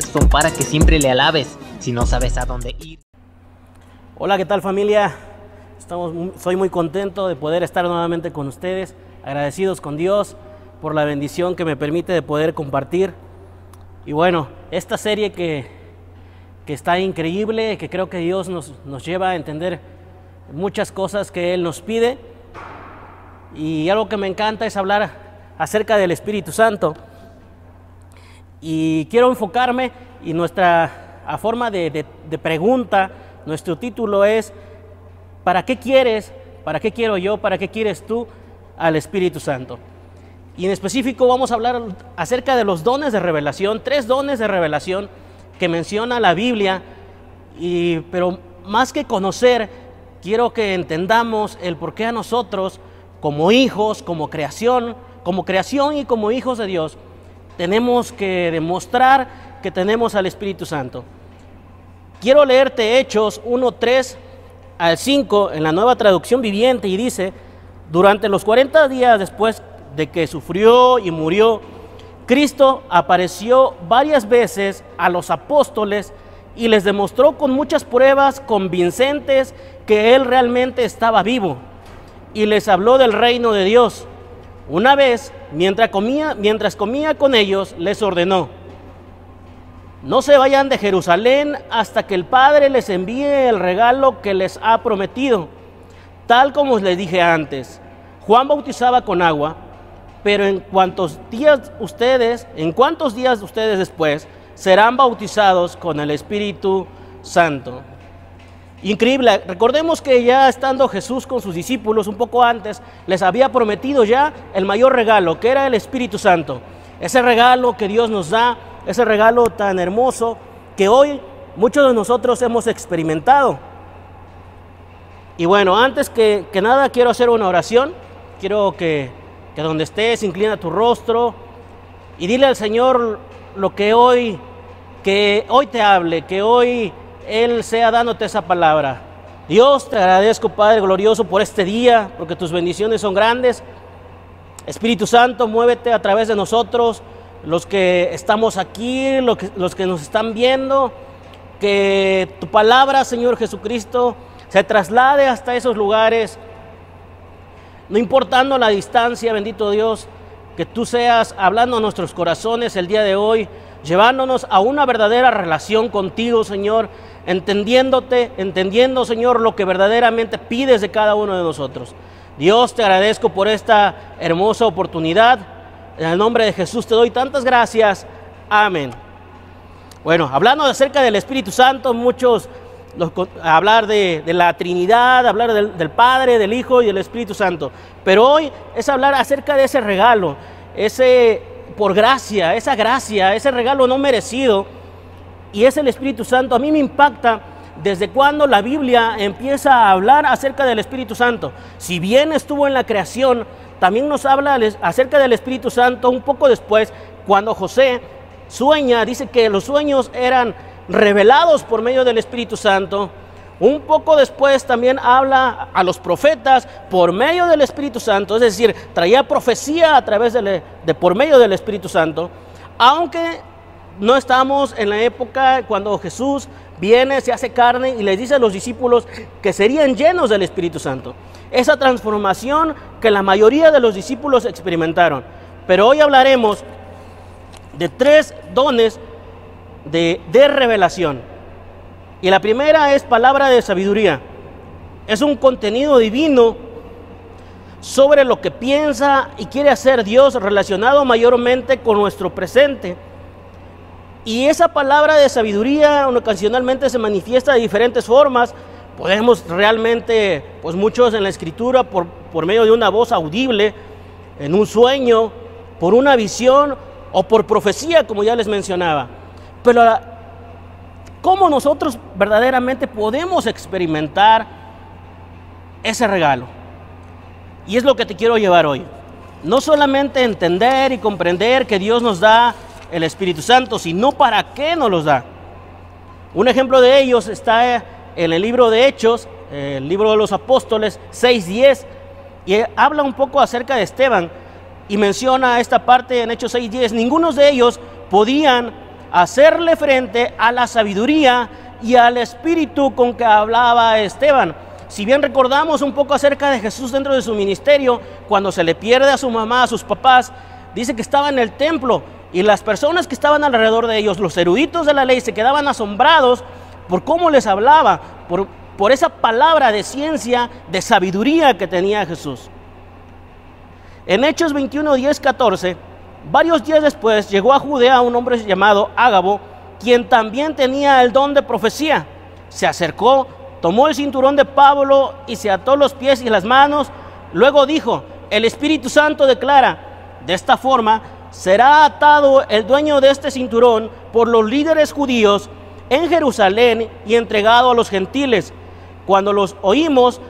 Son para que siempre le alabes si no sabes a dónde ir. Hola, ¿qué tal, familia? Soy muy contento de poder estar nuevamente con ustedes, agradecidos con Dios por la bendición que me permite de poder compartir. Y bueno, esta serie que está increíble, que creo que Dios nos lleva a entender muchas cosas que Él nos pide. Y algo que me encanta es hablar acerca del Espíritu Santo. Y quiero enfocarme, y nuestra forma de pregunta, nuestro título es: ¿para qué quieres? ¿Para qué quiero yo? ¿Para qué quieres tú al Espíritu Santo? Y en específico vamos a hablar acerca de los dones de revelación, 3 dones de revelación que menciona la Biblia. Pero más que conocer, quiero que entendamos el por qué a nosotros, como hijos, como creación y como hijos de Dios, tenemos que demostrar que tenemos al Espíritu Santo. Quiero leerte Hechos 1:3 al 5 en la Nueva Traducción Viviente, y dice: durante los 40 días después de que sufrió y murió, Cristo apareció varias veces a los apóstoles y les demostró con muchas pruebas convincentes que Él realmente estaba vivo, y les habló del reino de Dios. Una vez, mientras comía con ellos, les ordenó: no se vayan de Jerusalén hasta que el Padre les envíe el regalo que les ha prometido. Tal como les dije antes, Juan bautizaba con agua, pero en cuántos días ustedes después serán bautizados con el Espíritu Santo. Increíble. Recordemos que ya estando Jesús con sus discípulos un poco antes, les había prometido ya el mayor regalo, que era el Espíritu Santo. Ese regalo que Dios nos da, ese regalo tan hermoso que hoy muchos de nosotros hemos experimentado. Y bueno, antes que nada quiero hacer una oración. Quiero que donde estés, inclina tu rostro y dile al Señor que hoy te hable, que hoy Él sea dándote esa palabra. Dios, te agradezco, Padre glorioso, por este día, porque tus bendiciones son grandes. Espíritu Santo, muévete a través de nosotros, los que estamos aquí, los que nos están viendo. Que tu palabra, Señor Jesucristo, se traslade hasta esos lugares, no importando la distancia. Bendito Dios, que tú seas hablando a nuestros corazones el día de hoy, llevándonos a una verdadera relación contigo, Señor, entendiendo, Señor, lo que verdaderamente pides de cada uno de nosotros. Dios, te agradezco por esta hermosa oportunidad. En el nombre de Jesús te doy tantas gracias. Amén. Bueno, hablando acerca del Espíritu Santo, muchos hablar de la Trinidad, hablar del Padre, del Hijo y del Espíritu Santo. Pero hoy es hablar acerca de ese regalo, por gracia, ese regalo no merecido, y es el Espíritu Santo. A mí me impacta desde cuando la Biblia empieza a hablar acerca del Espíritu Santo. Si bien estuvo en la creación, también nos habla acerca del Espíritu Santo un poco después, cuando José sueña. Dice que los sueños eran revelados por medio del Espíritu Santo. Un poco después también habla a los profetas por medio del Espíritu Santo, es decir, traía profecía a través por medio del Espíritu Santo. Aunque no estamos en la época cuando Jesús viene, se hace carne y les dice a los discípulos que serían llenos del Espíritu Santo. Esa transformación que la mayoría de los discípulos experimentaron. Pero hoy hablaremos de 3 dones de revelación. Y la primera es palabra de sabiduría. Es un contenido divino sobre lo que piensa y quiere hacer Dios, relacionado mayormente con nuestro presente. Y esa palabra de sabiduría ocasionalmente se manifiesta de diferentes formas. Podemos realmente, pues muchos en la Escritura, por medio de una voz audible, en un sueño, por una visión o por profecía, como ya les mencionaba. Pero ¿cómo nosotros verdaderamente podemos experimentar ese regalo? Y es lo que te quiero llevar hoy. No solamente entender y comprender que Dios nos da el Espíritu Santo, sino para qué nos los da. Un ejemplo de ellos está en el libro de Hechos, el libro de los Apóstoles 6:10, y habla un poco acerca de Esteban y menciona esta parte en Hechos 6:10. Ninguno de ellos podían hacerle frente a la sabiduría y al espíritu con que hablaba Esteban. Si bien recordamos un poco acerca de Jesús dentro de su ministerio, cuando se le pierde a su mamá, a sus papás, dice que estaba en el templo y las personas que estaban alrededor de ellos, los eruditos de la ley, se quedaban asombrados por cómo les hablaba, por esa palabra de ciencia, de sabiduría que tenía Jesús. En Hechos 21, 10, 14, varios días después llegó a Judea un hombre llamado Ágabo, quien también tenía el don de profecía. Se acercó, tomó el cinturón de Pablo y se ató los pies y las manos. Luego dijo: el Espíritu Santo declara, de esta forma será atado el dueño de este cinturón por los líderes judíos en Jerusalén y entregado a los gentiles. Cuando los oímos,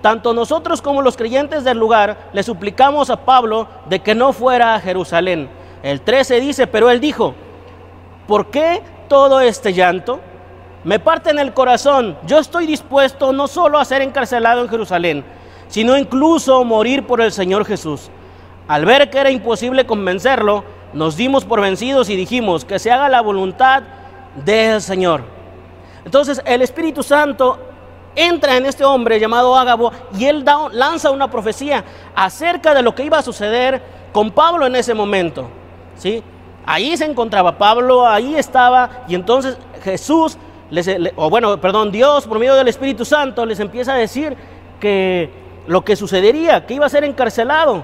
tanto nosotros como los creyentes del lugar le suplicamos a Pablo de que no fuera a Jerusalén. El 13 dice: pero él dijo: ¿por qué todo este llanto? Me parte en el corazón. Yo estoy dispuesto no solo a ser encarcelado en Jerusalén, sino incluso morir por el Señor Jesús. Al ver que era imposible convencerlo, nos dimos por vencidos y dijimos: que se haga la voluntad del Señor. Entonces el Espíritu Santo entra en este hombre llamado Ágabo y él lanza una profecía acerca de lo que iba a suceder con Pablo en ese momento, ¿sí? Ahí se encontraba Pablo, ahí estaba, y entonces Jesús, Dios por medio del Espíritu Santo les empieza a decir que lo que sucedería, que iba a ser encarcelado.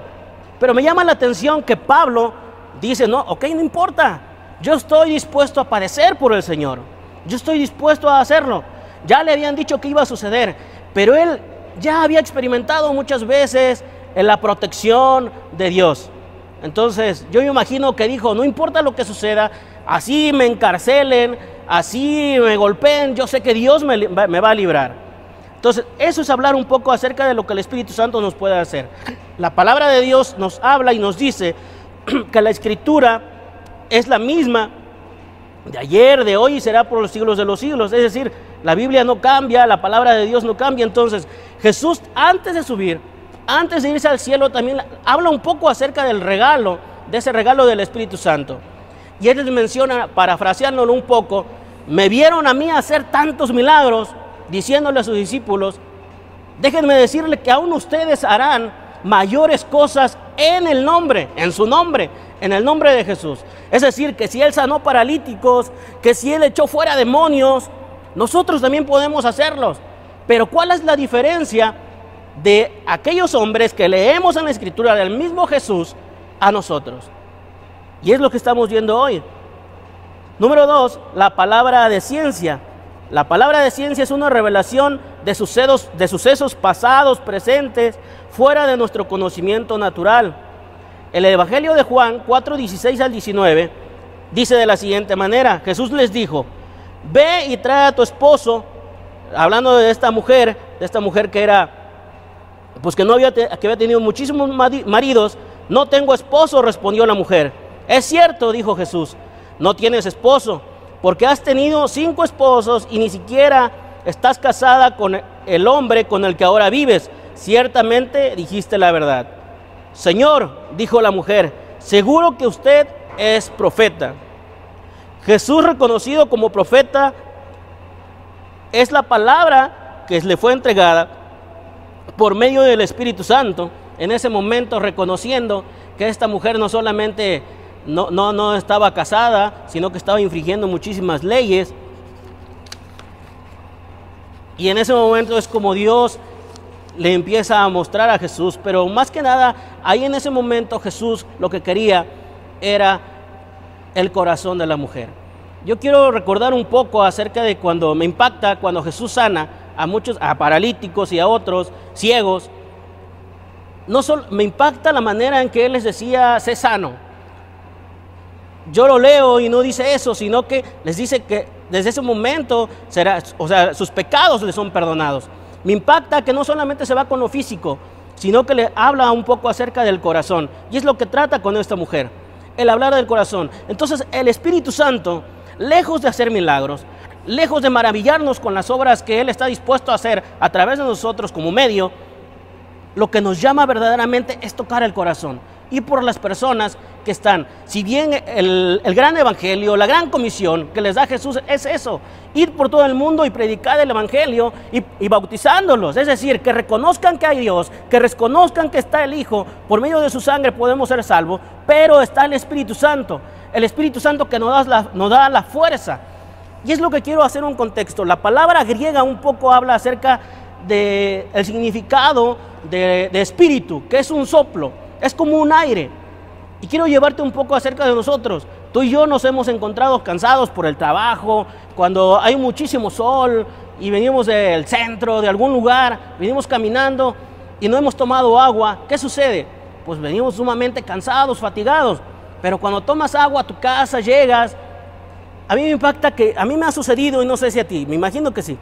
Pero me llama la atención que Pablo dice: no importa, yo estoy dispuesto a padecer por el Señor, yo estoy dispuesto a hacerlo. Ya le habían dicho que iba a suceder, pero él ya había experimentado muchas veces en la protección de Dios. Entonces yo me imagino que dijo: no importa lo que suceda, así me encarcelen, así me golpeen, yo sé que Dios me va a librar. Entonces eso es hablar un poco acerca de lo que el Espíritu Santo nos puede hacer. La palabra de Dios nos habla y nos dice que la Escritura es la misma de ayer, de hoy y será por los siglos de los siglos. Es decir, la Biblia no cambia, la palabra de Dios no cambia. Entonces Jesús, antes de subir, antes de irse al cielo, también habla un poco acerca del regalo, de ese regalo del Espíritu Santo. Y él les menciona, parafraseándolo un poco: me vieron a mí hacer tantos milagros, diciéndole a sus discípulos: déjenme decirle que aún ustedes harán mayores cosas en el nombre, en su nombre, en el nombre de Jesús. Es decir, que si él sanó paralíticos, que si él echó fuera demonios, nosotros también podemos hacerlos. Pero ¿cuál es la diferencia de aquellos hombres que leemos en la Escritura del mismo Jesús a nosotros? Y es lo que estamos viendo hoy. Número 2, la palabra de ciencia. La palabra de ciencia es una revelación de sucesos pasados, presentes, fuera de nuestro conocimiento natural. El Evangelio de Juan 4, 16 al 19 dice de la siguiente manera: Jesús les dijo: ve y trae a tu esposo. Hablando de esta mujer que era, pues que había tenido muchísimos maridos. No tengo esposo, respondió la mujer. Es cierto, dijo Jesús, no tienes esposo, porque has tenido 5 esposos y ni siquiera estás casada con el hombre con el que ahora vives. Ciertamente dijiste la verdad. Señor, dijo la mujer, seguro que usted es profeta. Jesús, reconocido como profeta, es la palabra que le fue entregada por medio del Espíritu Santo, en ese momento reconociendo que esta mujer no solamente no estaba casada, sino que estaba infringiendo muchísimas leyes. Y en ese momento es como Dios le empieza a mostrar a Jesús, pero más que nada, ahí en ese momento Jesús lo que quería era el corazón de la mujer. Yo quiero recordar un poco acerca de cuando me impacta, cuando Jesús sana a paralíticos y a otros ciegos. No solo me impacta la manera en que Él les decía, sé sano. Yo lo leo y no dice eso, sino que les dice que desde ese momento sus pecados les son perdonados. Me impacta que no solamente se va con lo físico, sino que le habla un poco acerca del corazón. Y es lo que trata con esta mujer, el hablar del corazón. Entonces el Espíritu Santo, lejos de hacer milagros, lejos de maravillarnos con las obras que Él está dispuesto a hacer a través de nosotros como medio, lo que nos llama verdaderamente es tocar el corazón. y por las personas que están. Si bien el gran evangelio, la gran comisión que les da Jesús es eso, ir por todo el mundo y predicar el evangelio y bautizándolos, es decir, que reconozcan que hay Dios, que reconozcan que está el Hijo, por medio de su sangre podemos ser salvos, pero está el Espíritu Santo que nos da la fuerza. Y es lo que quiero hacer un contexto. La palabra griega un poco habla acerca del significado de espíritu, que es un soplo, es como un aire. Y quiero llevarte un poco acerca de nosotros. Tú y yo nos hemos encontrado cansados por el trabajo, cuando hay muchísimo sol y venimos del centro, de algún lugar, venimos caminando y no hemos tomado agua. ¿Qué sucede? Pues venimos sumamente cansados, fatigados. Pero cuando tomas agua a tu casa, llegas, a mí me impacta que a mí me ha sucedido y no sé si a ti, me imagino que sí.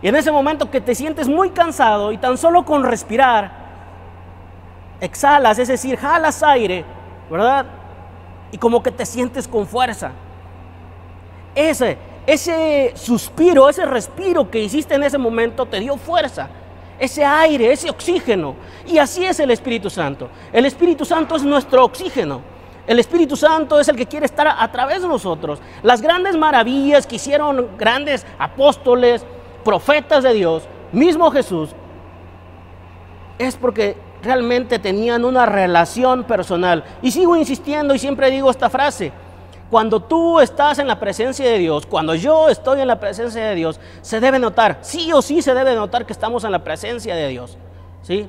Y en ese momento que te sientes muy cansado y tan solo con respirar, exhalas, es decir, jalas aire, ¿verdad? Y como que te sientes con fuerza. Ese suspiro, ese respiro que hiciste en ese momento te dio fuerza. Ese aire, ese oxígeno. Y así es el Espíritu Santo. El Espíritu Santo es nuestro oxígeno. El Espíritu Santo es el que quiere estar a través de nosotros. Las grandes maravillas que hicieron grandes apóstoles, profetas de Dios, mismo Jesús, es porque realmente tenían una relación personal. Y sigo insistiendo y siempre digo esta frase: cuando tú estás en la presencia de Dios, cuando yo estoy en la presencia de Dios, se debe notar, sí o sí se debe notar que estamos en la presencia de Dios, ¿sí?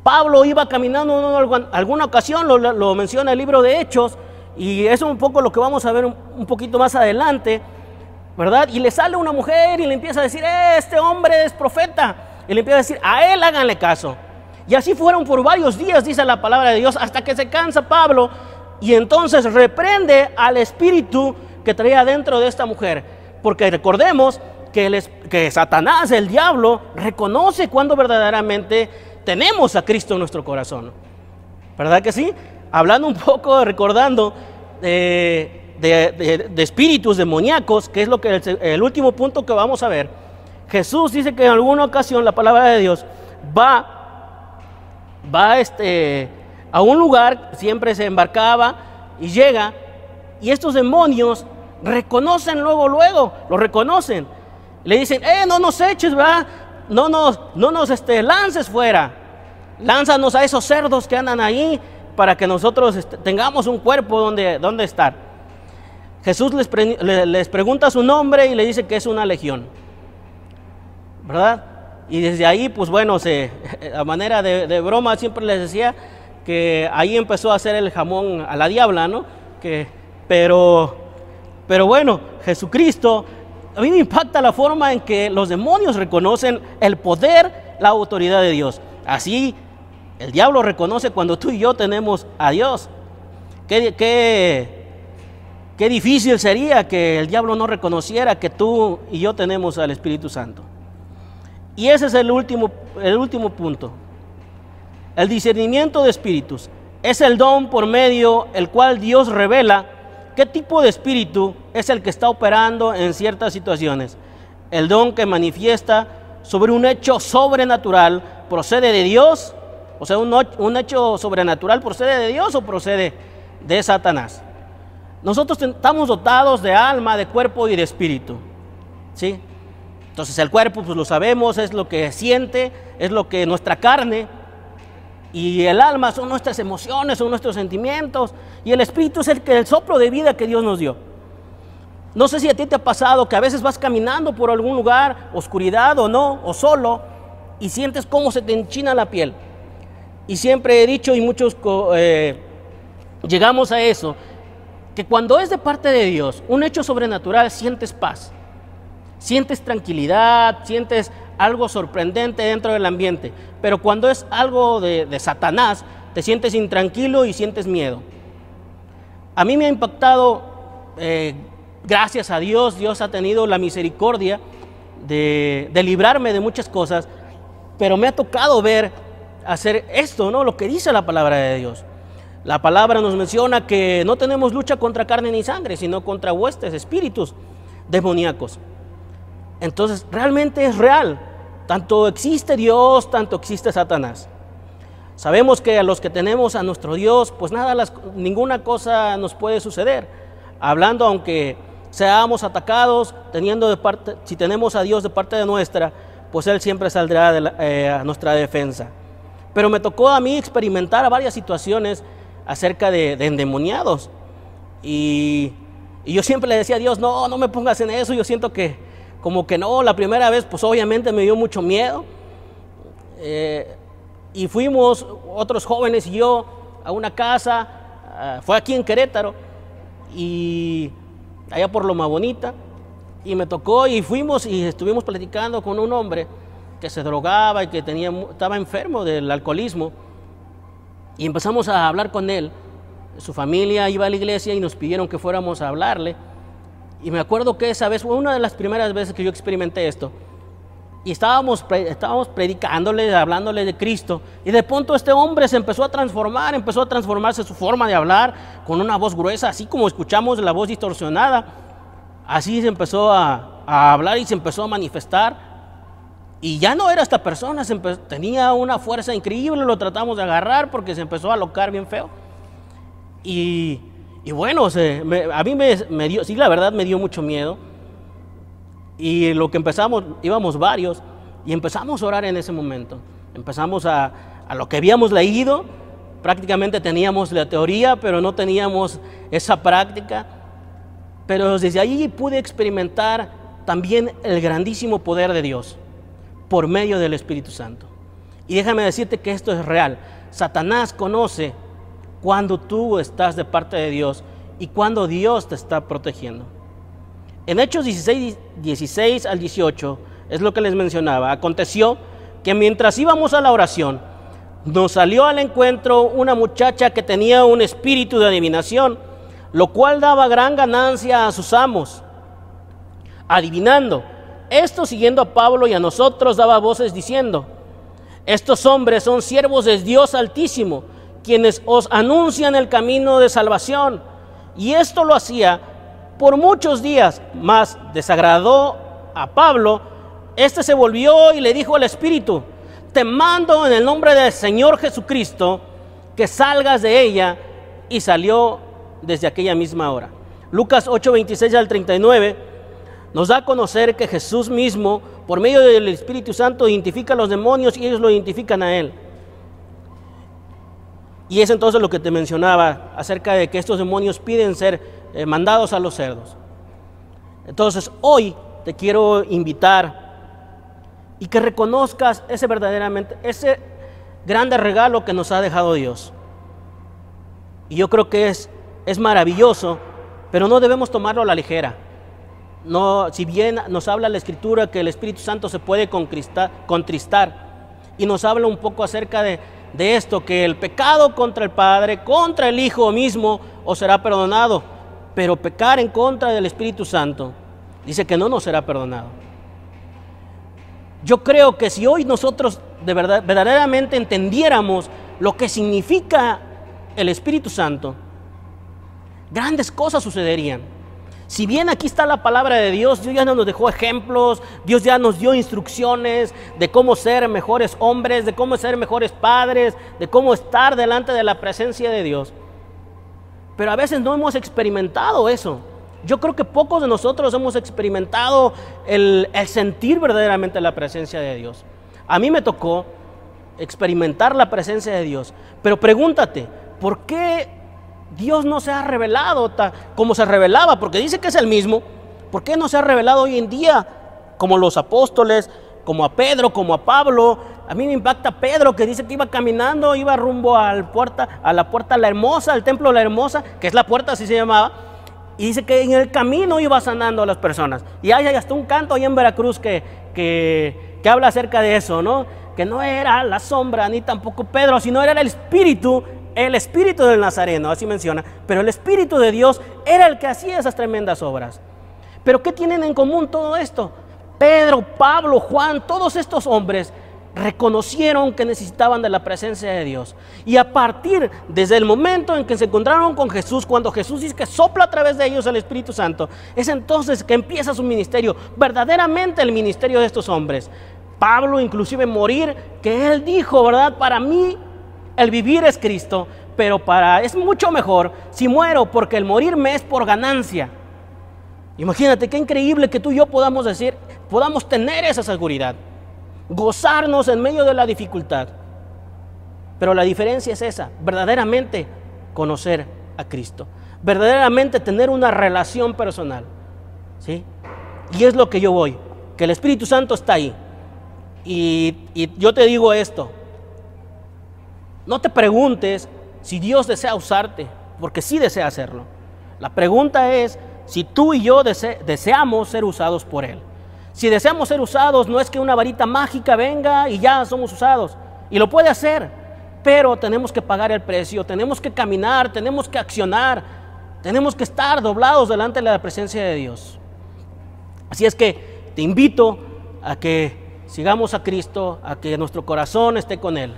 Pablo iba caminando en alguna ocasión, lo menciona el libro de Hechos, y es un poco lo que vamos a ver un poquito más adelante, ¿verdad? Y le sale una mujer y le empieza a decir: este hombre es profeta. Y le empieza a decir: a él háganle caso. Y así fueron por varios días, dice la palabra de Dios, hasta que se cansa Pablo y entonces reprende al espíritu que traía dentro de esta mujer. Porque recordemos que Satanás, el diablo, reconoce cuando verdaderamente tenemos a Cristo en nuestro corazón. ¿Verdad que sí? Hablando un poco, recordando de espíritus demoníacos, que es lo que el último punto que vamos a ver. Jesús dice que en alguna ocasión la palabra de Dios va a un lugar, siempre se embarcaba y llega, y estos demonios reconocen luego, lo reconocen. Le dicen: no nos eches, ¿verdad? No nos lances fuera, lánzanos a esos cerdos que andan ahí para que nosotros tengamos un cuerpo donde estar. Jesús les pregunta su nombre y le dice que es una legión, ¿verdad? Y desde ahí, pues bueno, a manera de broma siempre les decía que ahí empezó a hacer el jamón a la diabla, ¿no? Pero bueno, Jesucristo, a mí me impacta la forma en que los demonios reconocen el poder, la autoridad de Dios. Así el diablo reconoce cuando tú y yo tenemos a Dios. Qué difícil sería que el diablo no reconociera que tú y yo tenemos al Espíritu Santo. Y ese es el último punto. El discernimiento de espíritus es el don por medio el cual Dios revela qué tipo de espíritu es el que está operando en ciertas situaciones. El don que manifiesta sobre un hecho sobrenatural procede de Dios, o sea, un hecho sobrenatural procede de Dios o procede de Satanás. Nosotros estamos dotados de alma, de cuerpo y de espíritu, ¿sí? Entonces el cuerpo, pues lo sabemos, es lo que siente, es lo que nuestra carne, y el alma son nuestras emociones, son nuestros sentimientos, y el espíritu es el soplo de vida que Dios nos dio. No sé si a ti te ha pasado que a veces vas caminando por algún lugar, oscuridad o no, o solo, y sientes cómo se te enchina la piel. Y siempre he dicho, y muchos llegamos a eso, que cuando es de parte de Dios, un hecho sobrenatural, sientes paz, sientes tranquilidad, sientes algo sorprendente dentro del ambiente. Pero cuando es algo de Satanás, te sientes intranquilo y sientes miedo. A mí me ha impactado, gracias a Dios, Dios ha tenido la misericordia de librarme de muchas cosas, pero me ha tocado ver hacer esto, ¿no? Lo que dice la palabra de Dios. La palabra nos menciona que no tenemos lucha contra carne ni sangre, sino contra huestes, espíritus demoníacos. Entonces, realmente es real. Tanto existe Dios, tanto existe Satanás. Sabemos que a los que tenemos a nuestro Dios, pues ninguna cosa nos puede suceder. Hablando, aunque seamos atacados, si tenemos a Dios de parte de nuestra, pues Él siempre saldrá a nuestra defensa. Pero me tocó a mí experimentar varias situaciones acerca de endemoniados. Y yo siempre le decía a Dios, no me pongas en eso. Yo siento que como que no, la primera vez pues obviamente me dio mucho miedo. Y fuimos otros jóvenes y yo a una casa, fue aquí en Querétaro, y allá por Loma Bonita, y me tocó y fuimos y estuvimos platicando con un hombre que se drogaba y que estaba enfermo del alcoholismo, y empezamos a hablar con él. Su familia iba a la iglesia y nos pidieron que fuéramos a hablarle, y me acuerdo que esa vez fue una de las primeras veces que yo experimenté esto. Y estábamos predicándole, hablándole de Cristo, y de pronto este hombre se empezó a transformarse su forma de hablar, con una voz gruesa, así como escuchamos la voz distorsionada. Así se empezó a hablar y se empezó a manifestar, y ya no era esta persona, tenía una fuerza increíble. Lo tratamos de agarrar porque se empezó a alocar bien feo. Y bueno, a mí me dio, sí, la verdad me dio mucho miedo. Y lo que íbamos varios, y empezamos a orar en ese momento. Empezamos a lo que habíamos leído. Prácticamente teníamos la teoría, pero no teníamos esa práctica. Pero desde ahí pude experimentar también el grandísimo poder de Dios por medio del Espíritu Santo. Y déjame decirte que esto es real. Satanás conoce cuando tú estás de parte de Dios y cuando Dios te está protegiendo. En Hechos 16 al 18 es lo que les mencionaba. Aconteció que mientras íbamos a la oración, nos salió al encuentro una muchacha que tenía un espíritu de adivinación, lo cual daba gran ganancia a sus amos. Adivinando, esto siguiendo a Pablo y a nosotros daba voces diciendo: estos hombres son siervos de Dios Altísimo, quienes os anuncian el camino de salvación. Y esto lo hacía por muchos días, mas desagradó a Pablo. Este se volvió y le dijo al espíritu: te mando en el nombre del Señor Jesucristo que salgas de ella. Y salió desde aquella misma hora. Lucas 8:26 al 39 nos da a conocer que Jesús mismo, por medio del Espíritu Santo, identifica a los demonios y ellos lo identifican a Él. Y es entonces lo que te mencionaba acerca de que estos demonios piden ser mandados a los cerdos. Entonces hoy te quiero invitar y que reconozcas ese grande regalo que nos ha dejado Dios. Y yo creo que es maravilloso, pero no debemos tomarlo a la ligera. No, si bien nos habla la Escritura que el Espíritu Santo se puede contristar, y nos habla un poco acerca de esto, que el pecado contra el Padre, contra el Hijo mismo, os será perdonado, pero pecar en contra del Espíritu Santo, dice que no nos será perdonado. Yo creo que si hoy nosotros verdaderamente entendiéramos lo que significa el Espíritu Santo, grandes cosas sucederían. Si bien aquí está la palabra de Dios, Dios ya nos dejó ejemplos, Dios ya nos dio instrucciones de cómo ser mejores hombres, de cómo ser mejores padres, de cómo estar delante de la presencia de Dios. Pero a veces no hemos experimentado eso. Yo creo que pocos de nosotros hemos experimentado el sentir verdaderamente la presencia de Dios. A mí me tocó experimentar la presencia de Dios, pero pregúntate, ¿por qué Dios no se ha revelado como se revelaba? Porque dice que es el mismo. ¿Por qué no se ha revelado hoy en día como los apóstoles, como a Pedro, como a Pablo? A mí me impacta Pedro, que dice que iba caminando, iba rumbo a la puerta La Hermosa, al templo La Hermosa, que es la puerta, así se llamaba, y dice que en el camino iba sanando a las personas. Y hay hasta un canto ahí en Veracruz que habla acerca de eso, ¿no? Que no era la sombra ni tampoco Pedro, sino era el Espíritu del Nazareno, así menciona. Pero el Espíritu de Dios era el que hacía esas tremendas obras. Pero ¿qué tienen en común todo esto? Pedro, Pablo, Juan, todos estos hombres reconocieron que necesitaban de la presencia de Dios. Y a partir, desde el momento en que se encontraron con Jesús, cuando Jesús dice que sopla a través de ellos el Espíritu Santo, es entonces que empieza su ministerio, verdaderamente el ministerio de estos hombres. Pablo inclusive morir, que él dijo, ¿verdad? Para mí El vivir es Cristo, pero es mucho mejor si muero, porque el morirme es por ganancia. Imagínate qué increíble que tú y yo podamos tener esa seguridad, gozarnos en medio de la dificultad. Pero la diferencia es esa, verdaderamente conocer a Cristo, verdaderamente tener una relación personal, ¿sí? Y es lo que yo voy, que el Espíritu Santo está ahí. Y yo te digo esto, no te preguntes si Dios desea usarte, porque sí desea hacerlo. La pregunta es si tú y yo deseamos ser usados por Él. Si deseamos ser usados, no es que una varita mágica venga y ya somos usados, y lo puede hacer, pero tenemos que pagar el precio, tenemos que caminar, tenemos que accionar, tenemos que estar doblados delante de la presencia de Dios. Así es que te invito a que sigamos a Cristo, a que nuestro corazón esté con Él.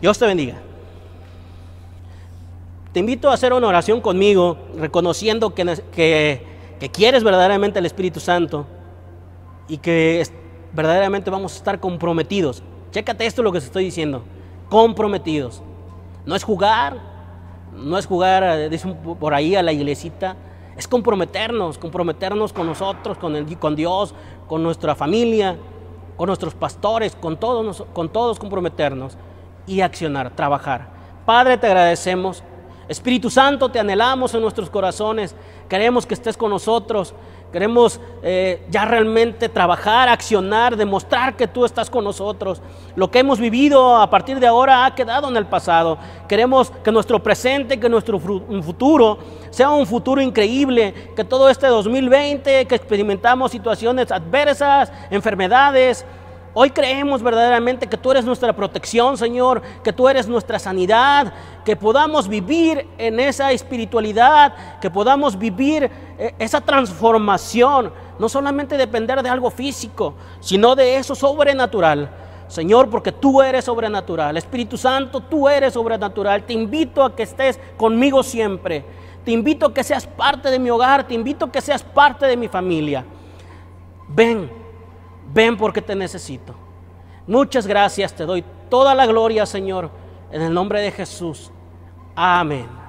Dios te bendiga. Te invito a hacer una oración conmigo, reconociendo que quieres verdaderamente el Espíritu Santo y que verdaderamente vamos a estar comprometidos. Chécate esto lo que te estoy diciendo, comprometidos. No es jugar, dicen por ahí a la iglesita, es comprometernos con nosotros, con Dios, con nuestra familia, con nuestros pastores, con todos comprometernos y accionar, trabajar. Padre, te agradecemos. Espíritu Santo, te anhelamos en nuestros corazones, queremos que estés con nosotros, queremos ya realmente trabajar, accionar, demostrar que tú estás con nosotros. Lo que hemos vivido a partir de ahora ha quedado en el pasado. Queremos que nuestro presente, que nuestro futuro sea un futuro increíble, que todo este 2020 que experimentamos situaciones adversas, enfermedades, hoy creemos verdaderamente que tú eres nuestra protección, Señor, que tú eres nuestra sanidad, que podamos vivir en esa espiritualidad, que podamos vivir esa transformación, no solamente depender de algo físico, sino de eso sobrenatural. Señor, porque tú eres sobrenatural. Espíritu Santo, tú eres sobrenatural. Te invito a que estés conmigo siempre. Te invito a que seas parte de mi hogar, te invito a que seas parte de mi familia. Ven porque te necesito. Muchas gracias, te doy toda la gloria, Señor, en el nombre de Jesús. Amén.